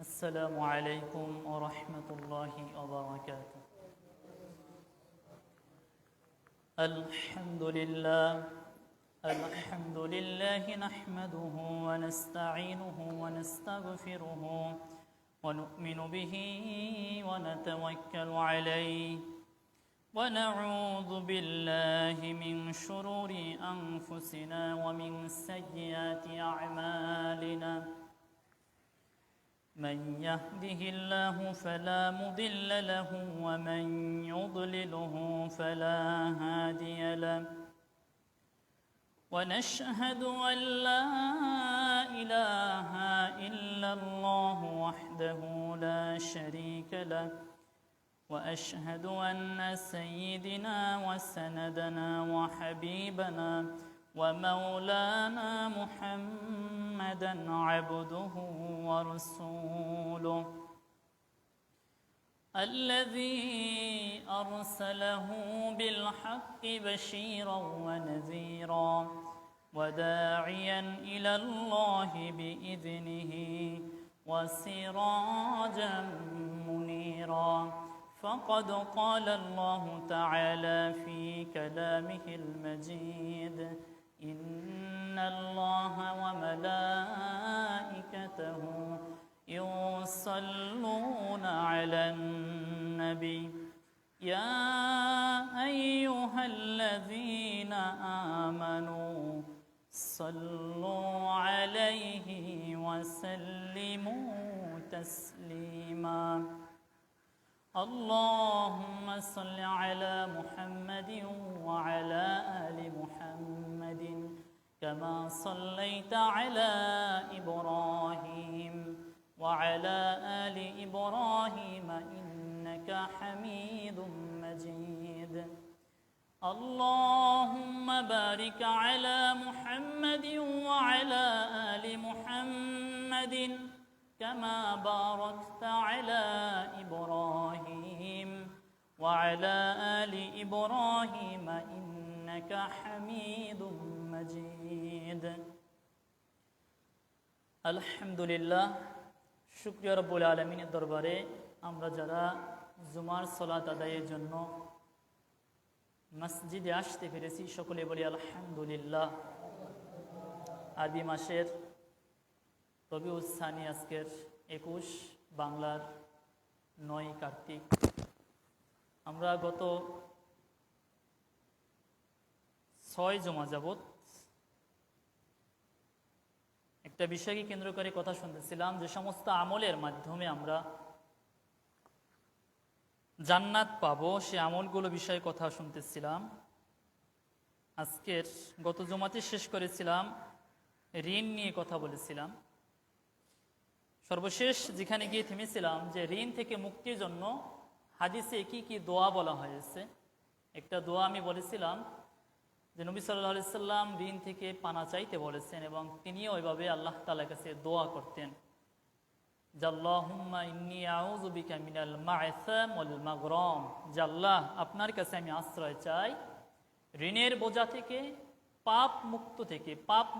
السلام عليكم ورحمة الله وبركاته. الحمد لله نحمده ونستعينه ونستغفره ونؤمن به ونتوكل عليه ونعوذ بالله من شرور أنفسنا ومن سيئات أعمالنا. من يهده الله فلا مضل له ومن يضلله فلا هادي له. ونشهد أن لا إله إلا الله وحده لا شريك له. وأشهد أن سيدنا وسندنا وحبيبنا ومولانا محمدا عبده ورسوله الذي أرسله بالحق بشيرا ونذيرا وداعيا إلى الله بإذنه وسراجا منيرا. فقد قال الله تعالى في كلامه المجيد: إن الله وملائكته يصلون على النبي يا أيها الذين آمنوا صلوا عليه وسلموا تسليما. اللهم صل على محمد وعلى آل محمد كما صليت على إبراهيم وعلى آل إبراهيم إنك حميد مجيد. اللهم بارك على محمد وعلى آل محمد كما باركت على إبراهيم وعلى آل إبراهيم إنك حميد مجيد. আলহামদুলিল্লাহ, শুকরিয়া রব্বুল আলামিনের দরবারে আমরা যারা জুমার সালাত আদায়ের জন্য মসজিদে আসতে পেরেছি সকলে বলি আলহামদুলিল্লাহ। আরবি মাসের রবিউল সানি আজকের 21, বাংলার 9 কার্তিক। আমরা গত 6 জুমা যাবত একটা বিষয়কে কেন্দ্র করে কথা শুনতেছিলাম, যে সমস্ত আমলের মাধ্যমে আমরা জান্নাত পাবো সে আমলগুলো বিষয়ে কথা শুনতেছিলাম। আজকের গত জুমাতে শেষ করেছিলাম ঋণ নিয়ে কথা বলেছিলাম। সর্বশেষ যেখানে গিয়ে থেমেছিলাম যে ঋণ থেকে মুক্তির জন্য হাদিসে কি কি দোয়া বলা হয়েছে। একটা দোয়া আমি বলেছিলাম যে নবী সাল্লাল্লাহু আলাইহি সাল্লাম ঋণ থেকে পানা চাইতে বলেছেন এবং তিনিও ওইভাবে আল্লাহ তাআলার কাছে দোয়া করতেন, আল্লাহুম্মা ইন্নী আউযু বিকা মিনাল মা'সাম ওয়াল মাগরাম। যে আল্লাহ, আপনার কাছে আমি আশ্রয় চাই ঋণের বোঝা থেকে, পাপ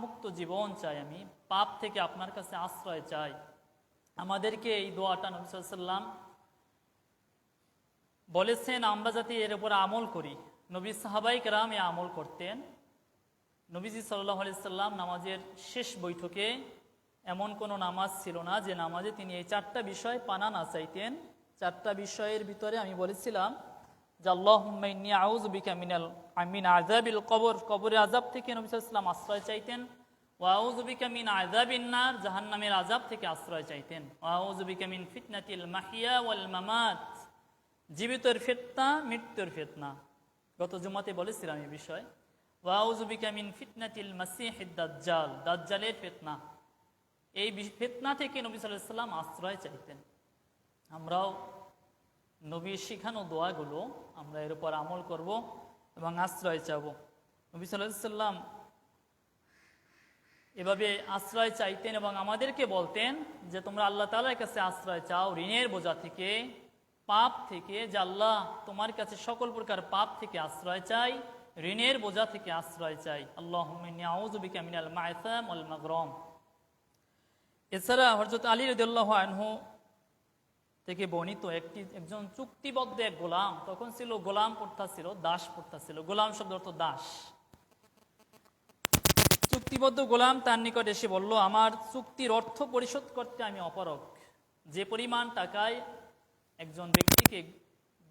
মুক্ত জীবন চাই, আমি পাপ থেকে আপনার কাছে আশ্রয় চাই। আমাদেরকে এই দোয়াটা নবী সাল্লাল্লাহু আলাইহি সাল্লাম বলেছেন আমরা যাতে এর উপর আমল করি। নবী সাহাবায়ে কেরাম এই আমল করতেন। নবীজি সাল্লাল্লাহু আলাইহি সাল্লাম নামাজের শেষ বৈঠকে এমন কোনো নামাজ ছিল না যে নামাজে তিনি এই 4টা বিষয় পানা না চাইতেন। 4টা বিষয়ের ভিতরে আমি বলেছিলাম যে আল্লাহুম্মা ইন্নী আউযু বিকা মিন আযাবিল কবর, কবরের আযাব থেকে নবী সাল্লাল্লাহু আলাইহি সাল্লাম আশ্রয় চাইতেন। ওয়া আউযু বিকা মিন আযাবিন নার, জাহান্নামের আযাব থেকে আশ্রয় চাইতেন। ওয়া আউযু বিকা মিন ফিতনাতিল মাহইয়া ওয়াল মামাত, জীবিতের ফিতনা, মৃত্যুর ফিতনা। গত জুমাতে বলেছিলাম এই বিষয়। ওয়া আউযু বিকা মিন ফিতনাতিল মাসিহিদ দাজ্জাল, দাজ্জালের ফিতনা। এই ফিতনা থেকে নবী সাল্লাল্লাহু আলাইহি সাল্লাম আশ্রয় চাইতেন। আমরাও নবীর শিখানো দোয়াগুলো আমরা এর উপর আমল করব এবং আশ্রয় চাব। নবী সাল্লাল্লাহু আলাইহি সাল্লাম এভাবে আশ্রয় চাইতেন এবং আমাদেরকে বলতেন যে তোমরা আল্লাহ তাআলার কাছে আশ্রয় চাও ঋণের বোঝা থেকে, পাপ থেকে। যে আল্লাহ, তোমার কাছে সকল প্রকার পাপ থেকে আশ্রয় চাই, ঋণের বোঝা থেকে আশ্রয় চাই। আল্লাহুম্মা ইন্নী আউযু বিকা মিনাল মা'সাম ওয়াল মাগরাম। এছাড়া হযরত আলী রাদিয়াল্লাহু আনহু থেকে বর্ণিত একজন চুক্তিবদ্ধ এক গোলাম, তখন ছিল গোলাম প্রথা ছিল, দাস প্রথা ছিল। গোলাম শব্দ অর্থ দাস। চুক্তিবদ্ধ গোলাম তার নিকট এসে বলল, আমার চুক্তির অর্থ পরিশোধ করতে আমি অপারগ। যে পরিমাণ টাকায় একজন ব্যক্তিকে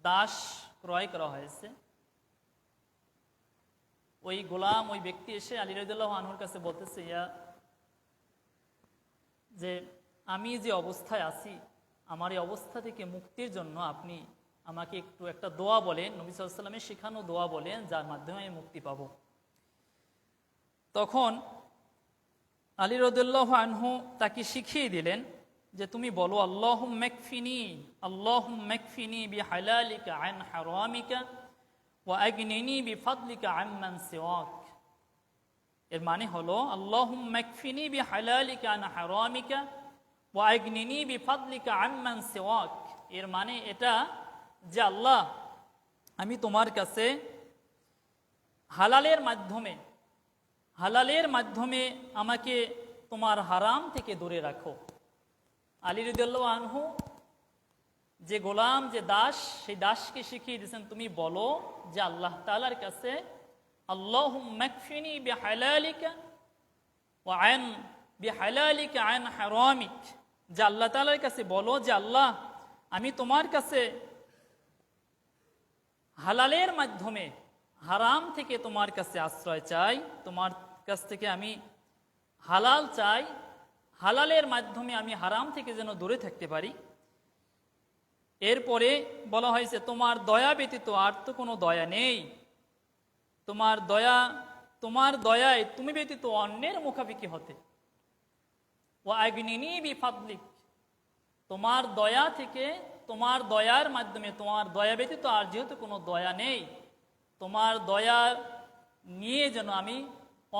দাস ক্রয় করা হয়েছে, ওই গোলাম, ওই ব্যক্তি এসে আলী রাদিয়াল্লাহু আনহুর কাছে বলতেছে, যে আমি যে অবস্থায় আছি, আমার এই অবস্থা থেকে মুক্তির জন্য আপনি আমাকে একটু একটা দোয়া বলেন, নবী সাল্লাল্লাহু আলাইহি ওয়াসাল্লামের শেখানো দোয়া বলেন, যার মাধ্যমে আমি মুক্তি পাব। তখন আলী রাদিয়াল্লাহু আনহু তাকে শিখিয়ে দিলেন যে তুমি বলো, আল্লাহুম্মা কফিনি বিহালালিকা আন হারামিকা ওয়া আগনিনি বিফাদলিকা আম্মান সিওয়াক। এর মানে হলো, আল্লাহুম্মা কফিনি বিহালালিকা আন হারামিকা ওয়া আগনিনি বিফাদলিকা আম্মান সিওয়াক। এর মানে এটা যে আল্লাহ, আমি তোমার কাছে হালালের মাধ্যমে আমাকে তোমার হারাম থেকে দূরে রাখো। আলী রাদিয়াল্লাহু আনহু যে গোলাম, যে দাস, সেই দাসকে শিখিয়ে দিয়েছেন তুমি বলো যে আল্লাহ তাআলার কাছে, আল্লাহুম্মা কফিনি বিহালালিকা ওয়া বিহালালিকা আন হারামিক, যে আল্লাহ তাআলার কাছে বলো যে আল্লাহ, আমি তোমার কাছে হালালের মাধ্যমে হারাম থেকে তোমার কাছে আশ্রয় চাই, তোমার কাছ থেকে আমি হালাল চাই, হালালের মাধ্যমে আমি হারাম থেকে যেন দূরে থাকতে পারি। এরপরে বলা হয়েছে, তোমার দয়া ব্যতীত আর তো কোনো দয়া নেই, তোমার দয়ায় তুমি ব্যতীত অন্যের মুখাপেক্ষী হতে। ও আগনিনি বিফাদলিক, তোমার দয়া থেকে, তোমার দয়ার মাধ্যমে, তোমার দয়া ব্যতীত আর যেহেতু কোনো দয়া নেই, তোমার দয়া নিয়ে যেন আমি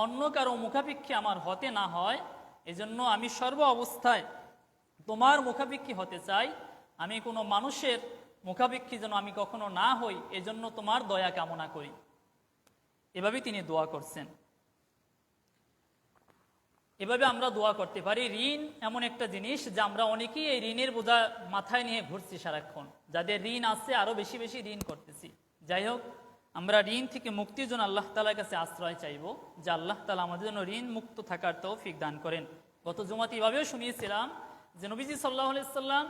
অন্য কারো মুখাপেক্ষী আমার হতে না হয়, এজন্য আমি সর্ব অবস্থায় তোমার মুখাপেক্ষী হতে চাই। আমি কোনো মানুষের মুখাপেক্ষী যেন আমি কখনো না হই, এজন্য তোমার দয়া কামনা করি। এভাবে তিনি দোয়া করছেন। এভাবে আমরা দোয়া করতে পারি। ঋণ এমন একটা জিনিস যে আমরা অনেকেই এই ঋণের বোঝা মাথায় নিয়ে ঘুরছি সারাক্ষণ। যাদের ঋণ আছে আরো বেশি বেশি ঋণ করতেছি। যাই হোক, আমরা ঋণ থেকে মুক্তির জন্য আল্লাহ তাআলার কাছে আশ্রয় চাইব, যে আল্লাহ তাআলা আমাদের জন্য ঋণ মুক্ত থাকার তৌফিক দান করেন। গত জুমাতে এভাবেও শুনিয়েছিলাম যে নবীজি সাল্লাল্লাহু আলাইহি সাল্লাম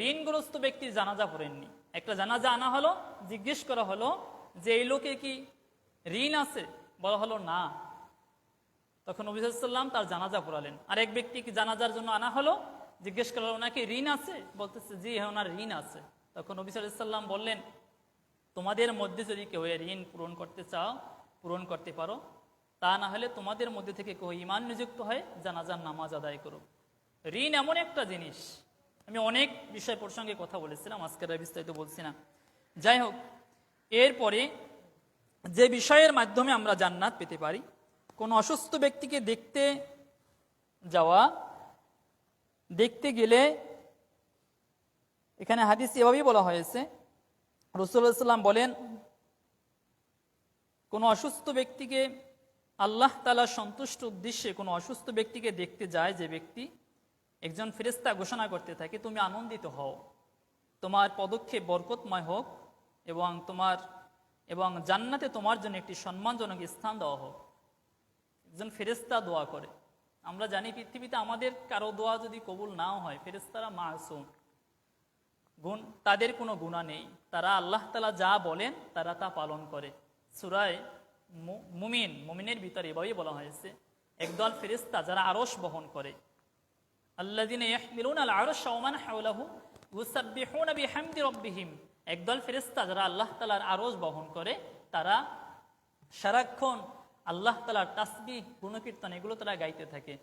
ঋণগ্রস্ত ব্যক্তির জানাজা পড়েননি। একটা জানাজা আনা হলো, জিজ্ঞেস করা হলো যে এই লোকে কি ঋণ আছে? বলা হলো না। তখন নবী সাল্লাল্লাহু আলাইহি সাল্লাম তার জানাজা পড়ালেন। আর এক ব্যক্তিকে জানাজার জন্য আনা হলো, জিজ্ঞেস করা হলো নাকি ঋণ আছে? বলতেছে জি হ্যাঁ, ওনার ঋণ আছে। তখন নবী সাল্লাল্লাহু আলাইহি সাল্লাম বললেন, তোমাদের মধ্যে যদি কেউ ঋণ পূরণ করতে চাও, পূরণ করতে পারো, তা না হলে তোমাদের মধ্যে থেকে কেউ ঈমান নিযুক্ত হয়ে জানাজার নামাজ আদায় করো। ঋণ এমন একটা জিনিস, আমি অনেক বিষয় প্রসঙ্গে কথা বলেছিলাম, আজকের বিস্তারিত বলছি না। যাই হোক, এরপরে যে বিষয়ের মাধ্যমে আমরা জান্নাত পেতে পারি, কোন অসুস্থ ব্যক্তিকে দেখতে গেলে এখানে হাদিস এভাবেই বলা হয়েছে, রাসূলুল্লাহ সাল্লাল্লাহু আলাইহি ওয়াসাল্লাম বলেন, কোন অসুস্থ ব্যক্তিকে আল্লাহ তাআলা সন্তুষ্ট উদ্দেশ্যে কোন অসুস্থ ব্যক্তিকে দেখতে যায় যে ব্যক্তি, একজন ফেরেশতা ঘোষণা করতে থাকে, তুমি আনন্দিত হও, তোমার পদক্ষেপ বরকতময় হোক এবং জান্নাতে তোমার জন্য একটি সম্মানজনক স্থান দেওয়া হোক। একজন ফেরেশতা দোয়া করে। আমরা জানি পৃথিবীতে আমাদের কারো দোয়া যদি কবুল নাও হয়, ফেরেশতারা মাসুম, তাদের কোনো গুনাহ নেই, তারা আল্লাহ তাআলা যা বলেন তারা তা পালন করে। সূরা মুমিনের ভিতরে এভাবেই বলা হয়েছে, একদল ফেরেশতা যারা আরশ বহন করে, আল্লাযীনা ইয়াহমিলুনাল আরশা ওয়া মান হাওলাহু ইউসাব্বিহুনা বিহামদি রাব্বিহিম, একদল ফেরেশতা যারা আল্লাহ তাআলার আরশ বহন করে, তারা সারাক্ষণ আল্লাহ তাআলার তাসবিহ, গুণকীর্তন এগুলো তারা গাইতে থাকে।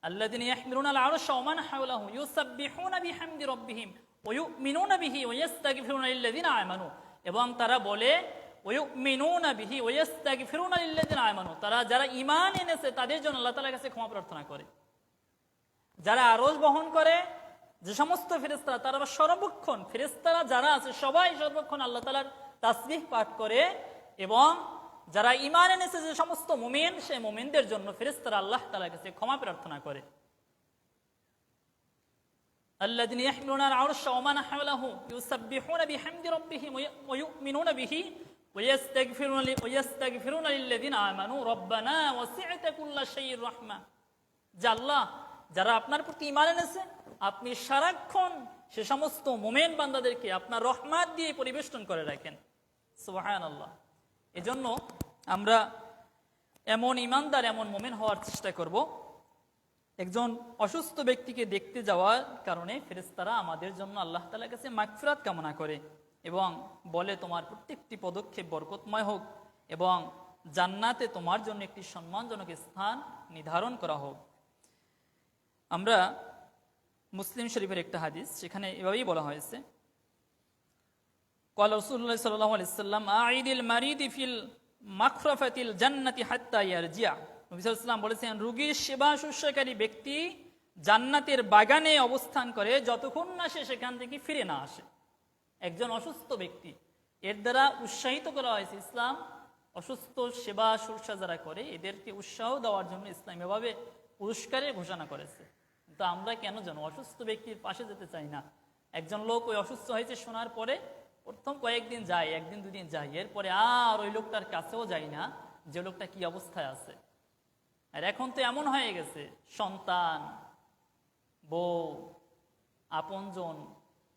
আল্লাযীনা ইয়াহমিলুনাল আরশা ওয়া মান হাওলাহু ইউসাব্বিহুনা বিহামদি রাব্বিহিম ওয়া ইউমিনুনা বিহি ওয়া ইস্তাগফিরুনা লিল্লাযীনা আমানু, এবং তারা বলে ওয়া ইউমিনুনা বিহি ওয়া ইস্তাগফিরুনা লিল্লাযীনা আমানু, তারা যারা ঈমান এনেছে তাদের জন্য আল্লাহ তাআলার কাছে ক্ষমা প্রার্থনা করে। যারা আরশ বহন করে, যে সমস্ত ফেরেশতারা, তারা সর্বক্ষণ, ফেরেশতারা যারা আছে সবাই সর্বক্ষণ আল্লাহ তাআলার তাসবিহ পাঠ করে, এবং যারা ঈমান এনেছে যে সমস্ত মুমিন, সেই মুমিনদের জন্য ফেরেশতারা আল্লাহ তাআলার কাছে ক্ষমা প্রার্থনা করে। আল্লাযীনা ইয়াহমিলুনা আল-আরশা ওয়া মান হাওলাহু ইউসাব্বিহুনা বিহামদি রাব্বিহিম ওয়া ইউমিনুনা বিহি ওয়া ইস্তাগফিরুনা লিল্লাযীনা আমানু রব্বানা ওয়াসি'তা কুল্লা শাইইন রাহমা। যে আল্লাহ, যারা আপনার প্রতি ঈমান এনেছে, আপনি সারাক্ষণ সে সমস্ত মুমিন বান্দাদেরকে আপনার রহমত দিয়ে পরিবেষ্টন করে রাখেন। সুবহানাল্লাহ। এজন্য আমরা এমন ঈমানদার, এমন মুমিন হওয়ার চেষ্টা করব। একজন অসুস্থ ব্যক্তিকে দেখতে যাওয়ার কারণে ফেরেশতারা আমাদের জন্য আল্লাহ তাআলার কাছে মাগফিরাত কামনা করে এবং বলে, তোমার প্রত্যেকটি পদক্ষেপ বরকতময় হোক এবং জান্নাতে তোমার জন্য একটি সম্মানজনক স্থান নির্ধারণ করা হোক। আমরা মুসলিম শরীফের একটা হাদিস, সেখানে এভাবেই বলা হয়েছে, ক্বাল রাসূলুল্লাহ সাল্লাল্লাহু আলাইহি ওয়াসাল্লাম আইদিল মারিদি ফিল মাখরাফাতিল জান্নাতি হাত্তা ইয়ারজিয়া। নবী সাল্লাল্লাহু আলাইহি ওয়াসাল্লাম বলেছেন, রোগীর সেবা শুশ্রূষাকারী ব্যক্তি জান্নাতের বাগানে অবস্থান করে যতক্ষণ না সে সেখান থেকে ফিরে না আসে। একজন অসুস্থ ব্যক্তি, এর দ্বারা উৎসাহিত করা হয়েছে ইসলাম। অসুস্থ সেবা শুশ্রূষা যারা করে এদেরকে উৎসাহ দেওয়ার জন্য ইসলাম এভাবে পুরস্কারের ঘোষণা করেছে। কিন্তু আমরা কেন যেন অসুস্থ ব্যক্তির পাশে যেতে চাই না। একজন লোক ওই অসুস্থ হয়েছে শোনার পরে প্রথম কয়েকদিন যায়, একদিন দুদিন যায়, এরপরে আর ওই লোকটার কাছেও যাই না যে লোকটা কি অবস্থায় আছে। আর এখন তো এমন হয়ে গেছে, সন্তান, বউ, আপনজন,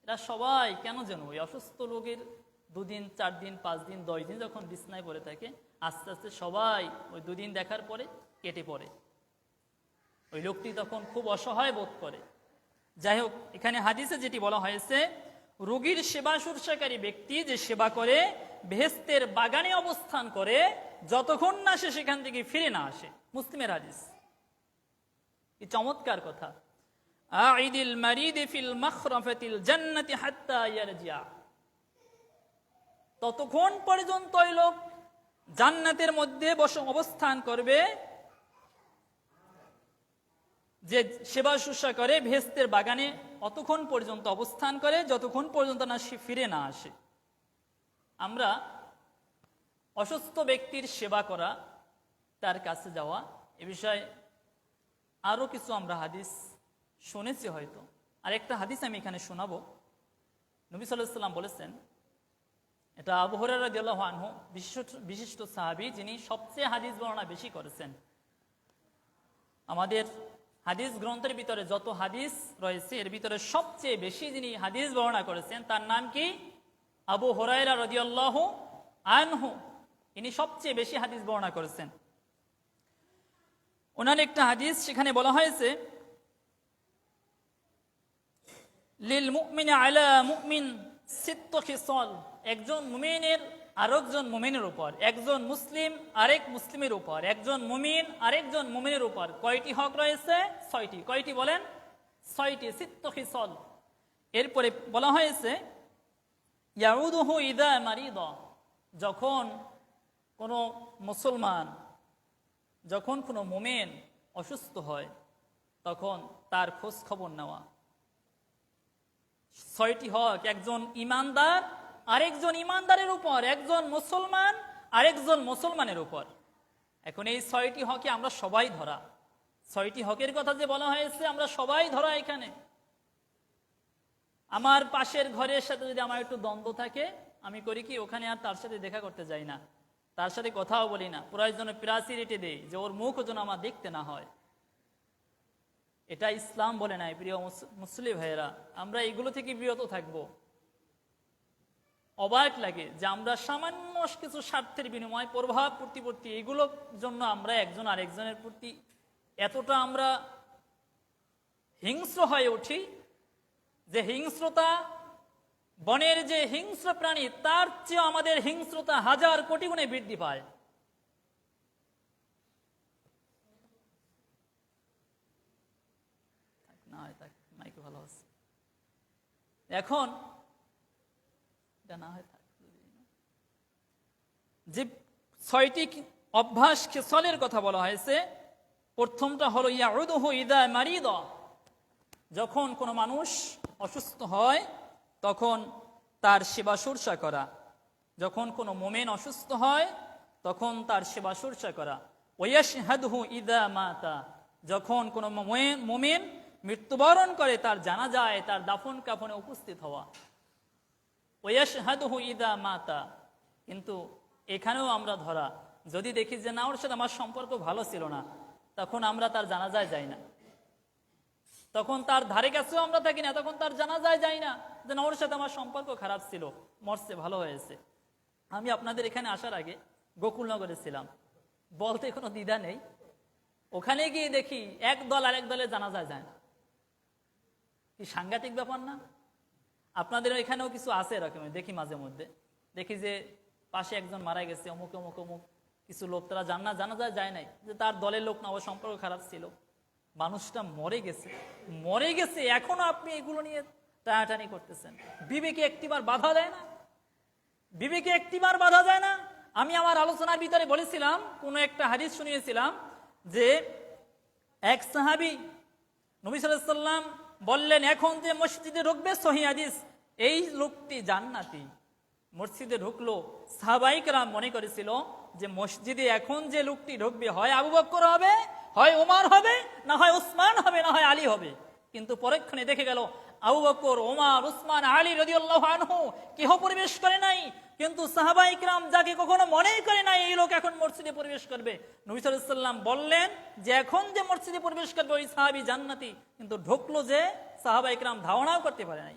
এরা সবাই কেন যেন ওই অসুস্থ লোকের 2 দিন 4 দিন 5 দিন 10 দিন যখন বিছনায় পড়ে থাকে, আস্তে আস্তে সবাই ওই 2 দিন দেখার পরে কেটে পড়ে। ওই লোকটি তখন খুব অসহায় বোধ করে। যাই হোক, এখানে হাদিসে যেটি বলা হয়েছে, রোগীর সেবা শুশ্রূষাকারী ব্যক্তি যে সেবা করে বেহেশতের বাগানে অবস্থান করে যতক্ষণ না সে সেখান থেকে ফিরে না আসে। মুসলিমের হাদিস। এই চমৎকার কথা, আইদিল মারিদি ফিল মাখরাফাতিল জান্নাতি হাত্তা ইয়ারজিয়া। ততক্ষণ পর্যন্ত ওই লোক জান্নাতের মধ্যে অবস্থান করবে, যে সেবা শুশ্রূষা করে বেহেশতের বাগানে অতক্ষণ পর্যন্ত অবস্থান করে যতক্ষণ পর্যন্ত না সে ফিরে না আসে। আমরা অসুস্থ ব্যক্তির সেবা করা, তার কাছে যাওয়া, এ বিষয়ে আরো কিছু আমরা হাদিস শুনেছি হয়তো। আর একটা হাদিস আমি এখানে শোনাবো। নবী সাল্লাল্লাহু আলাইহি ওয়াসাল্লাম বলেছেন, এটা আবু হুরায়রা রাদিয়াল্লাহু আনহু, বিশিষ্ট সাহাবী, যিনি সবচেয়ে হাদিস বর্ণনা বেশি করেছেন। আমাদের হাদিস গ্রন্থের ভিতরে যত হাদিস রয়েছে এর ভিতরে সবচেয়ে বেশি যিনি হাদিস বর্ণনা করেছেন তার নাম কি? আবু হুরায়রা রাদিয়াল্লাহু আনহু। ইনি সবচেয়ে বেশি হাদিস বর্ণনা করেছেন। ওনার একটা হাদিস সেখানে বলা হয়েছে, লিল মুমিনি আলা মুমিন সিত্তু খিসাল। একজন মুমিনের আরেকজন মুমিনের উপর, একজন মুসলিম আরেক মুসলিমের উপর, একজন মুমিন আরেকজন মুমিনের উপর কয়টি হক রয়েছে? 6টি। কয়টি বলেন? 6টি। সিত্তু খিসাল। এরপরে বলা হয়েছে, ইয়াউদুহু ইযা মারিদা। যখন কোনো মুসলমান, যখন কোনো মুমিন অসুস্থ হয় তখন তার খোঁজ খবর নেওয়া। 6টি হক একজন ঈমানদার আরেকজন ঈমানদারের উপর, একজন মুসলমান আরেকজন মুসলমানের উপর। এখন এই 6টি হকে আমরা সবাই ধরা। 6টি হকের কথা যে বলা হয়েছে আমরা সবাই ধরা। এখানে আমার পাশের ঘরের সাথে যদি আমার একটু দ্বন্দ্ব থাকে, আমি করি কি, ওখানে আর তার সাথে দেখা করতে যাই না, তার সাথে কথাও বলি না, প্রয়োজনে প্রাচীর এঁটে দেই যে ওর মুখ যেন আমার দেখতে না হয়। এটা ইসলাম বলে নাই। প্রিয় মুসলিম ভাইয়েরা, আমরা এগুলো থেকে বিরত থাকব। অবাক লাগে যে আমরা সামান্য কিছু স্বার্থের বিনিময়, প্রভাব প্রতিপত্তি, এগুলোর জন্য আমরা একজন আরেকজনের প্রতি এতটা আমরা হিংস্র হয়ে উঠি যে হিংস্রতা, বনের যে হিংস্র প্রাণী তার চেয়ে আমাদের হিংস্রতা 1000 কোটি গুণে বৃদ্ধি পায়। ভালো আছে এখন যে 6টি অভ্যাস খেসালের কথা বলা হয়েছে, প্রথমটা হলো ইয়াউদুহু ইযা মারিদা। যখন কোনো মানুষ অসুস্থ হয় তখন তার সেবা শুশ্রূষা করা। যখন কোনো মুমিন অসুস্থ হয় তখন তার সেবা শুশ্রূষা করা। ওয়াশহাদুহু ইযা মাতা। যখন কোনো মুমিন মৃত্যুবরণ করে তার জানাজায় তার দাফন কাফনে উপস্থিত হওয়া। ওয়াশহাদুহু ইদা মাতা, কিন্তু এখানেও আমরা ধরা, যদি দেখি যে না ওর সাথে আমার সম্পর্ক ভালো ছিল না, তখন আমরা তার জানাজায় যাই না, তখন তার ধারে কাছেও আমরা থাকি না, তখন তার জানাজায় যাই না, যে না ওর সাথে আমার সম্পর্ক খারাপ ছিল, মরছে ভালো হয়েছে। আমি আপনাদের এখানে আসার আগে গোকুলনগরে ছিলাম, বলতে কোনো দ্বিধা নেই। ওখানে গিয়ে দেখি এক দল আরেক দলের জানাজায় যায় না। কি সাংঘাতিক ব্যাপার না? আপনাদের এখানেও কিছু আছে এরকম, দেখি মাঝে মধ্যে দেখি যে পাশে একজন মারা গেছে, অমুক অমুক অমুক কিছু লোক, তারা জানাজায় যায় নাই, যে তার দলের লোক না, ওর সম্পর্ক খারাপ ছিল, মানুষটা মরে গেছে, এখনো আপনি এগুলো নিয়ে টানাটানি করতেছেন। বিবেকে একটিবার বাধা দেয় না? বিবেকে একটিবার বাধা যায় না? আমি আমার আলোচনার ভিতরে বলেছিলাম, কোন একটা হাদিস শুনিয়েছিলাম যে এক সাহাবী নবী সাল্লাল্লাহু আলাইহি ওয়াসাল্লাম বললেন, এখন যে মসজিদে ঢুকবে, সহিহ হাদিস, এই লোকটি জান্নাতি। মসজিদে ঢুকলো, সাহাবায়ে কেরাম মনে করেছিল যে মসজিদে এখন যে লোকটি ঢুকবে হয় আবু বকর হবে, হয় ওমর হবে, না হয় উসমান হবে, না হয় আলী হবে। কিন্তু পরক্ষণে দেখে গেল আবু বকর, ওমর, উসমান, আলী রাদিয়াল্লাহু আনহু কেহ প্রবেশ করে নাই। কিন্তু সাহাবায়ে কেরাম যাকে কখনো মনেই করে নাই এই লোক এখন মসজিদে প্রবেশ করবে, নবী সাল্লাল্লাহু আলাইহি ওয়াসাল্লাম বললেন যে এখন যে মসজিদে প্রবেশ করবে ওই সাহাবী জান্নাতি। কিন্তু ঢুকলো যে, সাহাবায়ে কেরাম ধারণাও করতে পারে নাই।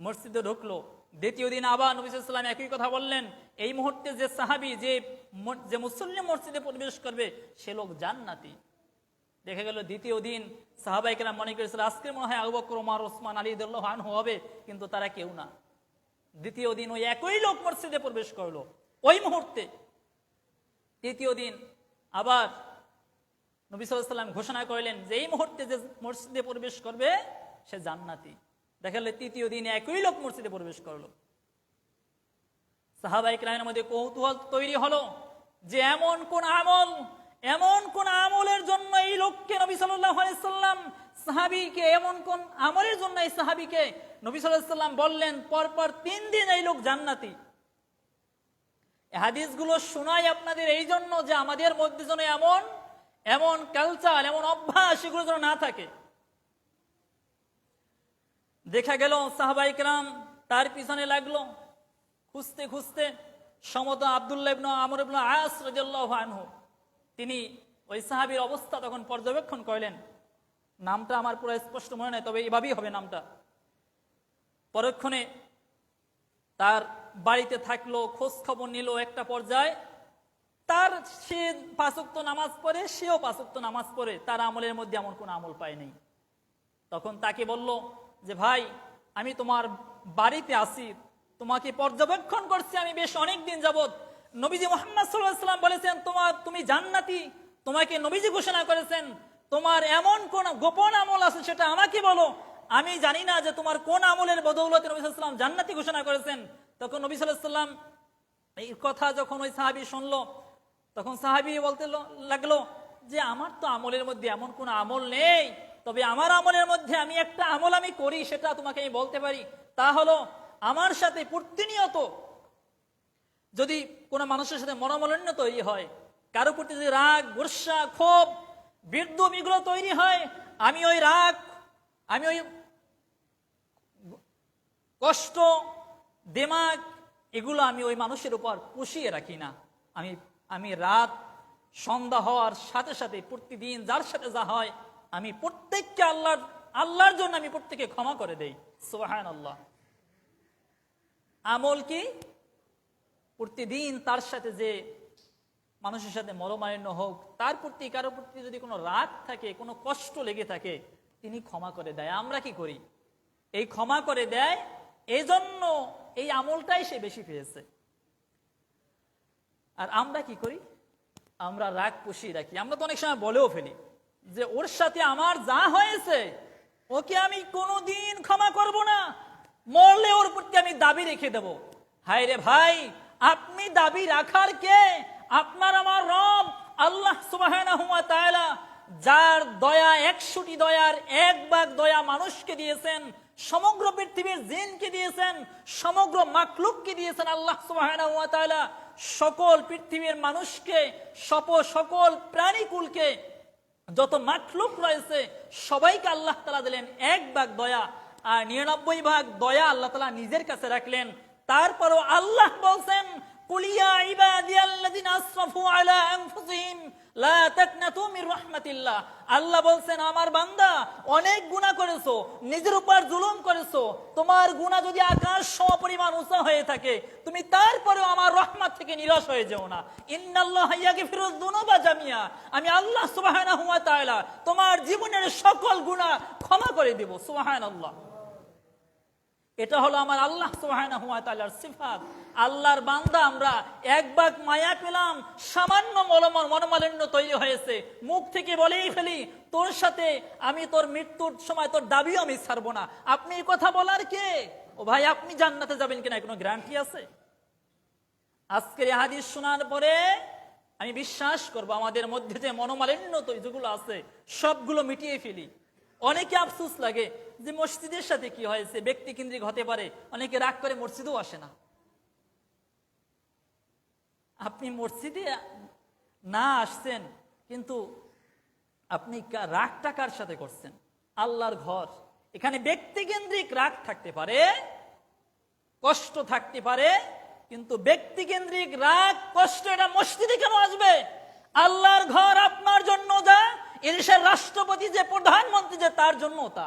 মসজিদে ঢুকলো, দ্বিতীয় দিন আবার নবী সাল্লাল্লাহু আলাইহি ওয়াসাল্লাম একই কথা বললেন, এই মুহূর্তে যে সাহাবী যে মুসল্লি মসজিদে প্রবেশ করবে সে লোক জান্নাতি। দেখা গেল দ্বিতীয় দিন সাহাবায়ে কেরাম মনে করেছিল আজকে মনে হয় আবু বকর, ওমর, ওসমান, আলী রাদিয়াল্লাহু আনহু হবে, কিন্তু তারা কেউ না। দ্বিতীয় দিন ওই একই লোক মসজিদে প্রবেশ করলো ওই মুহূর্তে। তৃতীয় দিন আবার নবী সাল্লাল্লাহু আলাইহি ওয়াসাল্লাম ঘোষণা করলেন যে এই মুহূর্তে যে মসজিদে প্রবেশ করবে সে জান্নাতি। দেখা গেল তৃতীয় দিন একই লোক মসজিদে প্রবেশ করলো। সাহাবায়ে কেরামের মধ্যে কৌতূহল তৈরি হলো যে এমন কোন আমলের জন্য এই লোককে নবী সাল্লাল্লাহু আলাইহি ওয়াসাল্লাম, সাহাবীকে এমন কোন আমলের জন্য এই সাহাবীকে নবী সাল্লাল্লাহু আলাইহি ওয়াসাল্লাম বললেন পরপর 3 দিন এই লোক জান্নাতি। এই হাদিসগুলো শোনাই আপনাদের এই জন্য যে আমাদের মধ্যে যেন এমন কালচার, এমন অভ্যাস এগুলো যেন না থাকে। দেখা গেল সাহাবায়ে কেরাম তার পিছনে লাগলো, খুঁজতে খুঁজতে সমত আব্দুল্লাহ ইবনে আমর ইবনে আস রাদিয়াল্লাহু আনহু, তিনি ওই সাহাবীর অবস্থা তখন পর্যবেক্ষণ করলেন। নামটা আমার পুরো স্পষ্ট মনে নাই, তবে এভাবেই হবে নামটা। পরক্ষণে তার বাড়িতে থাকলো, খোঁজ খবর নিল। একটা পর্যায়ে সে 5 ওয়াক্ত নামাজ পড়ে, সেও 5 ওয়াক্ত নামাজ পড়ে, তার আমলের মধ্যে এমন কোন আমল পায়নি। তখন তাকে বলল যে ভাই, আমি তোমার বাড়িতে আসি, তোমাকে পর্যবেক্ষণ করছি আমি বেশ অনেক দিন যাবত। নবীজি মুহাম্মদ সাল্লাল্লাহু আলাইহি ওয়াসাল্লাম বলেছেন তুমি জান্নাতি, তোমাকে নবীজি ঘোষণা করেছেন। তোমার এমন কোন গোপন আমল আছে সেটা আমাকে বলো, আমি জানি না যে তোমার কোন আমলের বদৌলতে নবী সাল্লাল্লাহু আলাইহি ওয়াসাল্লাম জান্নাতি ঘোষণা করেছেন। তখন নবী সাল্লাল্লাহু আলাইহি ওয়াসাল্লাম এই কথা যখন ওই সাহাবী শুনলো, তখন সাহাবী বলতে লাগলো যে আমার তো আমলের মধ্যে এমন কোন আমল নেই, তবে আমার আমলের মধ্যে আমি একটা আমল আমি করি, সেটা তোমাকে আমি বলতে পারি। তা হলো, আমার সাথে প্রতিনিয়ত যদি কোনো মানুষের সাথে মনোমালিন্য তৈরি হয়, কারো প্রতি যদি রাগ, গোসা, ক্ষোভ, বিদ্রূপ এগুলো তৈরি হয়, আমি ওই রাগ, আমি ওই কষ্ট, দিমাগ এগুলো আমি ওই মানুষের উপর পুষিয়ে রাখি না। আমি রাত সন্ধ্যা হওয়ার সাথে সাথে প্রতিদিন যার সাথে যা হয় আমি প্রত্যেককে আল্লাহর জন্য আমি প্রত্যেককে ক্ষমা করে দেই। সুবহানাল্লাহ। আমল কি? প্রতিদিন তার সাথে যে মানুষের সাথে মনোমালিন্য হোক, তার প্রতি কারো প্রতি যদি কোনো রাগ থাকে, কোনো কষ্ট লেগে থাকে, তিনি ক্ষমা করে দেয়। আমরা কি করি? এই ক্ষমা করে দেয়, এই জন্য এই আমলটাই সে বেশি পেয়েছে। আর আমরা কি করি? আমরা রাগ পুষিয়ে রাখি। আমরা তো অনেক সময় বলেও ফেলি যে ওর সাথে আমার যা হয়েছে ওকে আমি কোনোদিন ক্ষমা করব না, মরলে ওর প্রতি আমি দাবি রেখে দেব। হায় রে ভাই, আপনি দাবি রাখার কে? আপনার আমার রব আল্লাহ সুবহানাহু ওয়া তাআলা, যার দয়া 100টি দয়ার 1 ভাগ দয়া মানুষকে দিয়েছেন, সমগ্র পৃথিবীর জিনকে দিয়েছেন, সমগ্র মাখলুককে দিয়েছেন আল্লাহ সুবহানাহু ওয়া তাআলা। সকল পৃথিবীর মানুষকে, সকল প্রাণীকুলকে যত মাখলুক রয়েছে সবাইকে আল্লাহ তাআলা দিলেন 1 ভাগ দয়া, আর 99 ভাগ দয়া আল্লাহ তাআলা নিজের কাছে রাখলেন। তারপরও আল্লাহ বলছেন, কুলিয়া ইবাদিয়াল্লাযিনা আসরাফু আলা আনফুসিহিম লা তাকনাতু মির রাহমাতিল্লাহ। আল্লাহ বলছেন, আমার বান্দা অনেক গুনাহ করেছো, নিজের উপর জুলুম করেছো, তোমার গুনাহ যদি আকাশ সমপরিমাণ উঁচা হয়ে থাকে, তুমি তারপরেও আমার রহমত থেকে নিরাশ হয়ে যেও না। ইন্নাল্লাহা ইয়াগফিরুয যুনুবা জামিয়া, আমি আল্লাহ সুবহানাহু ওয়া তাআলা তোমার জীবনের সকল গুনাহ ক্ষমা করে দেব। সুবহানাল্লাহ। এটা হলো আমার আল্লাহ সুবহানাহু ওয়া তাআলার সিফাত। আল্লাহর বান্দা আমরা 1 ভাগ মায়া পেলাম, সামান্য মনোমালিন্য তৈরি হয়েছে, মুখ থেকে বলেই ফেলি, তোর সাথে আমি তোর মৃত্যুর সময় তোর দাবিও আমি ছাড়বো না। আপনি এই কথা বলার কে? ও ভাই, আপনি জান্নাতে যাবেন কিনা কোনো গ্যারান্টি আছে? আজকের এই হাদিস শোনার পরে আমি বিশ্বাস করব আমাদের মধ্যে যে মনোমালিন্য যেগুলো আছে সবগুলো মিটিয়ে ফেলি। অনেকে আফসোস লাগে যে মসজিদের সাথে কি হয়েছে, ব্যক্তি কেন্দ্রিক হতে পারে, অনেকে রাগ করে মসজিদেও আসে না। আপনি মসজিদে না আসছেন, কিন্তু আপনি রাগটা কার সাথে করছেন? আল্লাহর ঘর, এখানে ব্যক্তি কেন্দ্রিক রাগ থাকতে পারে, কষ্ট থাকতে পারে, কিন্তু ব্যক্তি কেন্দ্রিক রাগ কষ্ট এটা মসজিদে কেন আসবে? আল্লাহর ঘর আপনার জন্য যা, এদেশের রাষ্ট্রপতি যে, প্রধানমন্ত্রী যে, তার জন্য তা।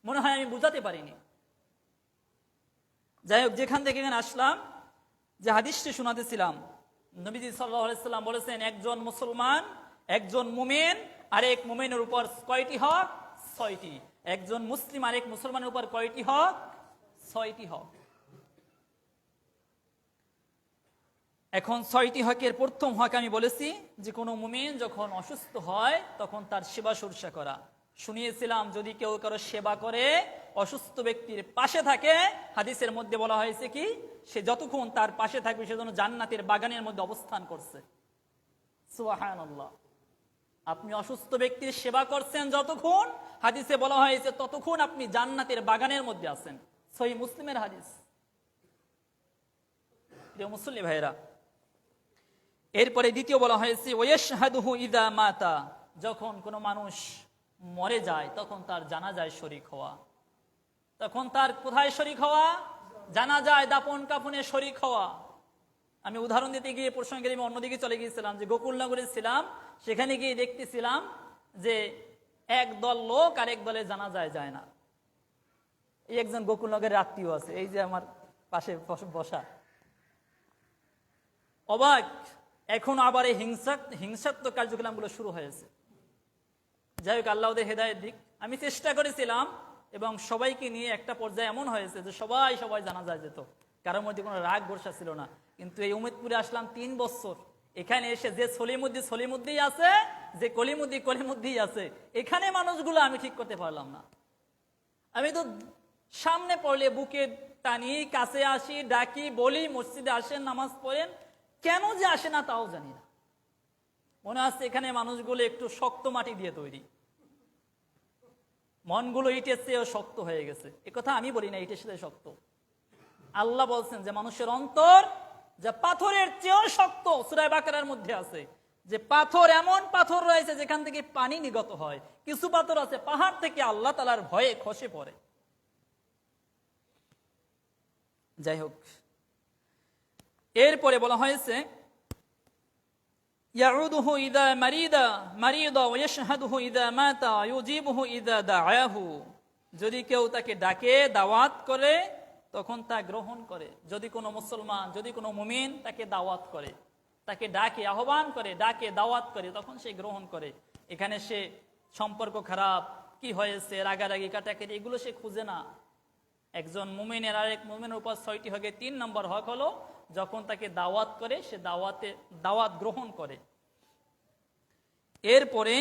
মনে হয় আমি বুঝাতে পারিনি। যাই হোক, যেখান থেকে এখানে আসলাম, যে হাদিসটি শোনাতেছিলাম, নবীজি সাল্লাল্লাহু আলাইহি সাল্লাম বলেছেন, একজন মুসলমান, একজন মুমিন আরেক মুমিনের উপর কয়টি হক? 6টি। একজন মুসলিম আরেক মুসলমানের উপর কয়টি হক? 6টি হক। এখন 6টি হকের প্রথম হক আমি বলেছি যে কোনো মুমিন যখন অসুস্থ হয় তখন তার সেবা শুশ্রূষা করা। শুনিয়েছিলাম, যদি কেউ কারো সেবা করে, অসুস্থ ব্যক্তির পাশে থাকে, হাদিসের মধ্যে বলা হয়েছে কি, সে যতক্ষণ তার পাশে থাকবে সেজন্য জান্নাতের বাগানের মধ্যে অবস্থান করছে। সুবহানাল্লাহ। আপনি অসুস্থ ব্যক্তির সেবা করছেন যতক্ষণ, হাদিসে বলা হয়েছে ততক্ষণ আপনি জান্নাতের বাগানের মধ্যে আছেন। সহিহ মুসলিমের হাদিস। প্রিয় মুসল্লি ভাইরা, এরপরে দ্বিতীয় বলা হয়েছে ওয়াশহাদুহু ইযা মাতা, যখন কোনো মানুষ মরে যায় তখন তার জানাজায় শরীক হওয়া। তখন তার কোথায় শরীক হওয়া? জানাজায়, দাপন কাফনে শরীক হওয়া। আমি উদাহরণ দিতে গিয়ে প্রসঙ্গে আমি অন্যদিকে চলে গিয়েছিলাম, যে গোকুলনগরে ছিলাম, সেখানে গিয়ে দেখতেছিলাম যে এক দল লোক আরেক দলে জানাজায় যায় না। এই একজন গোকুলনগরের আত্মীয় আছে, এই যে আমার পাশে বসা। অবাক, এখন আবার এই হিংসাত্মক কার্যক্রমগুলো শুরু হয়েছে। যাই হোক, আল্লাহ ওদের হেদায়েত দিক। আমি চেষ্টা করেছিলাম এবং সবাইকে নিয়ে একটা পর্যায়ে এমন হয়েছে যে সবাই জানাজায় যেত, কারোর মধ্যে কোনো রাগ বর্ষা ছিল না। কিন্তু এই উমেদপুরে আসলাম 3 বছর, এখানে এসে যে সলিমুদ্দি আছে, যে কলিমুদ্দি আছে, এখানে মানুষগুলো আমি ঠিক করতে পারলাম না। আমি তো সামনে পড়লে বুকে টানি, কাছে আসি, ডাকি, বলি মসজিদে আসেন, নামাজ পড়েন, কেন যে আসে না তাও জানি না। মনে হচ্ছে এখানে মানুষগুলো একটু শক্ত মাটি দিয়ে তৈরি, মনগুলো ইটের চেয়েও শক্ত হয়ে গেছে। একথা আমি বলি না, ইটের সাথে শক্ত। আল্লাহ বলছেন যে মানুষের অন্তর যা পাথরের চেয়েও শক্ত। সূরা বাকারার মধ্যে আছে যে পাথর, এমন পাথর রয়েছে যেখান থেকে পানি নিগত হয়। কিছু পাথর আছে পাহাড় থেকে আল্লাহ তাআলার ভয়ে খসে পড়ে। যাই হোক, এরপরে বলা হয়েছে ইয়াউদুহু ইযা মারিদা ওয়া ইয়াশহাদুহু ইযা মাতা ইউজিবুহু ইযা দাআহু, যদি কেউ তাকে ডাকে, দাওয়াত করে, তখন তা গ্রহণ করে। যদি কোনো মুসলমান, যদি কোনো মুমিন তাকে দাওয়াত করে, তাকে ডাকে, আহ্বান করে, ডাকে, দাওয়াত করে, তখন সে গ্রহণ করে। এখানে সে সম্পর্ক খারাপ, কি হয়েছে, রাগারাগি, কাটাকাটি, এগুলো সে খুঁজে না। একজন মুমিনের আরেক মুমিনের উপর 6টি হকে 3 নম্বর হক হলো যখন তাকে দাওয়াত করে, সে দাওয়াত গ্রহণ করে। এরপরে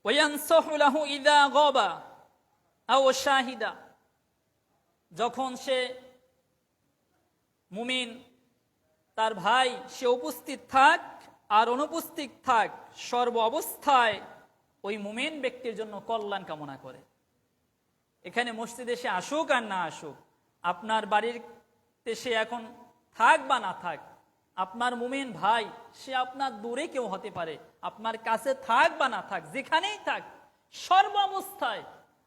ওয়ায়ানসাহু লাহু ইযা গাবা আও শাহিদা, যখন সে মুমিন, তার ভাই, সে উপস্থিত থাক আর অনুপস্থিত থাক, সর্ব অবস্থায় ওই মুমিন ব্যক্তির জন্য কল্যাণ কামনা করে। এখানে মসজিদে সে আসুক আর না আসুক, আপনার বাড়িতে সে এখন থাক বা না থাক, আপনার মুমিন ভাই সে আপনার দূরে কেউ হতে পারে, আপনার কাছে থাক বা না থাক, যেখানেই থাক, সর্বাবস্থায়